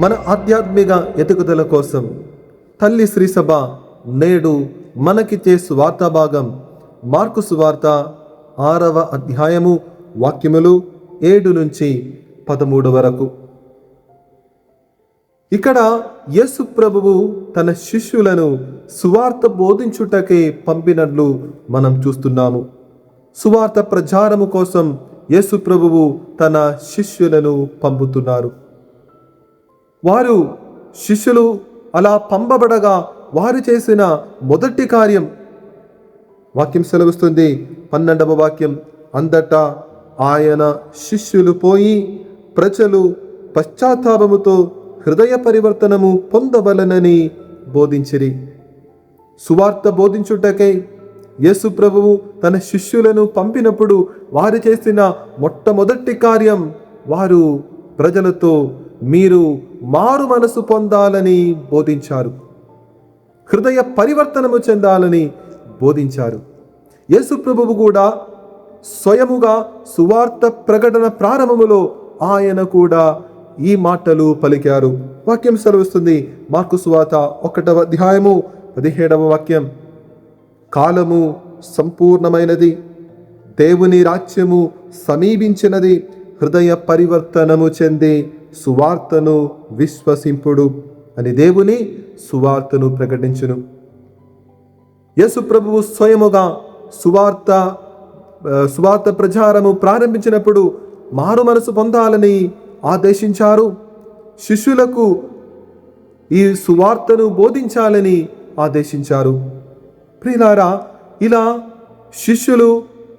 మన ఆధ్యాత్మిక ఎదుగుదల కోసం తల్లి శ్రీసభ నేడు మనకిచ్చే సువార్త భాగం మార్కు సువార్త 6వ అధ్యాయము వాక్యములు 7 నుంచి 13 వరకు. ఇక్కడ యేసు ప్రభువు తన శిష్యులను సువార్త బోధించుటకే పంపినట్లు మనం చూస్తున్నాము. సువార్త ప్రచారము కోసం యేసు ప్రభువు తన శిష్యులను పంపుతున్నారు. వారు శిష్యులు అలా పంపబడగా వారు చేసిన మొదటి కార్యం వాక్యం సెలవిస్తుంది. 12వ వాక్యం, అంతటా ఆయన శిష్యులు పోయి ప్రజలు పశ్చాత్తాపముతో హృదయ పరివర్తనము పొందవలనని బోధించిరి. సువార్త బోధించుటకై యేసు ప్రభువు తన శిష్యులను పంపినప్పుడు వారు చేసిన మొట్టమొదటి కార్యం, వారు ప్రజలతో మీరు మారు మనసు పొందాలని బోధించారు, హృదయ పరివర్తనము చెందాలని బోధించారు. యేసు ప్రభువు కూడా స్వయముగా సువార్త ప్రకటన ప్రారంభములో ఆయన కూడా ఈ మాటలు పలికారు. వాక్యం సెలవిస్తుంది. మార్కు సువార్త 1వ అధ్యాయము 17వ వాక్యం, కాలము సంపూర్ణమైనది, దేవుని రాజ్యము సమీపించినది, హృదయ పరివర్తనము చెంది సువార్తను విశ్వసింపుడు అని దేవుని సువార్తను ప్రకటించును. యేసు ప్రభువు స్వయముగా సువార్త ప్రచారము ప్రారంభించినప్పుడు మారు మనసు పొందాలని ఆదేశించారు. శిష్యులకు ఈ సువార్తను బోధించాలని ఆదేశించారు. ప్రియులారా, ఇలా శిష్యులు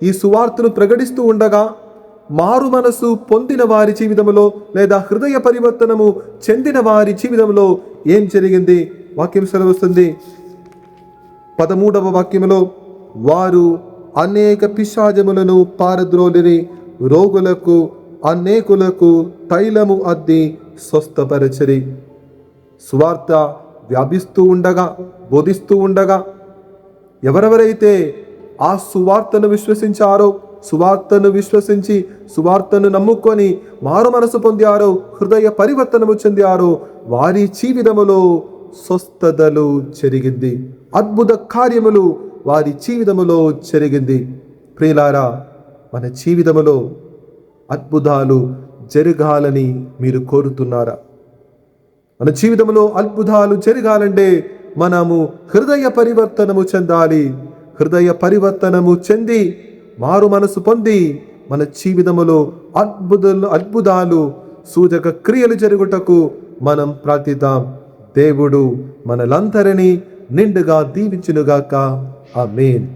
ఈ సువార్తను ప్రకటిస్తూ ఉండగా మారు మనసు పొందిన వారి జీవితంలో లేదా హృదయ పరివర్తనము చెందిన వారి జీవితంలో ఏం జరిగింది? వాక్యం సెలవుస్తుంది. 13వ వాక్యములో, వారు అనేక పిశాచములను పారద్రోలిరి, రోగులకు అనేకులకు తైలము అద్ది స్వస్థపరచరి. సువార్త వ్యాపిస్తూ ఉండగా, బోధిస్తూ ఉండగా ఎవరెవరైతే ఆ సువార్తను విశ్వసించారో, సువార్తను విశ్వసించి సువార్తను నమ్ముకొని మారు మనసు పొందారో, హృదయ పరివర్తనము చెందారో, వారి జీవితములో స్వస్థతలు జరిగింది, అద్భుత కార్యములు వారి జీవితములో జరిగింది. ప్రియులారా, మన జీవితములో అద్భుతాలు జరగాలని మీరు కోరుతున్నారా? మన జీవితంలో అద్భుతాలు జరగాలంటే మనము హృదయ పరివర్తనము చెందాలి. హృదయ పరివర్తనము చెంది మారు మనసు పొంది మన జీవితములో అద్భుతాలు సూచక క్రియలు జరుగుటకు మనం ప్రార్థిద్దాం. దేవుడు మనలందరినీ నిండుగా దీవించునుగాక. ఆమేన్.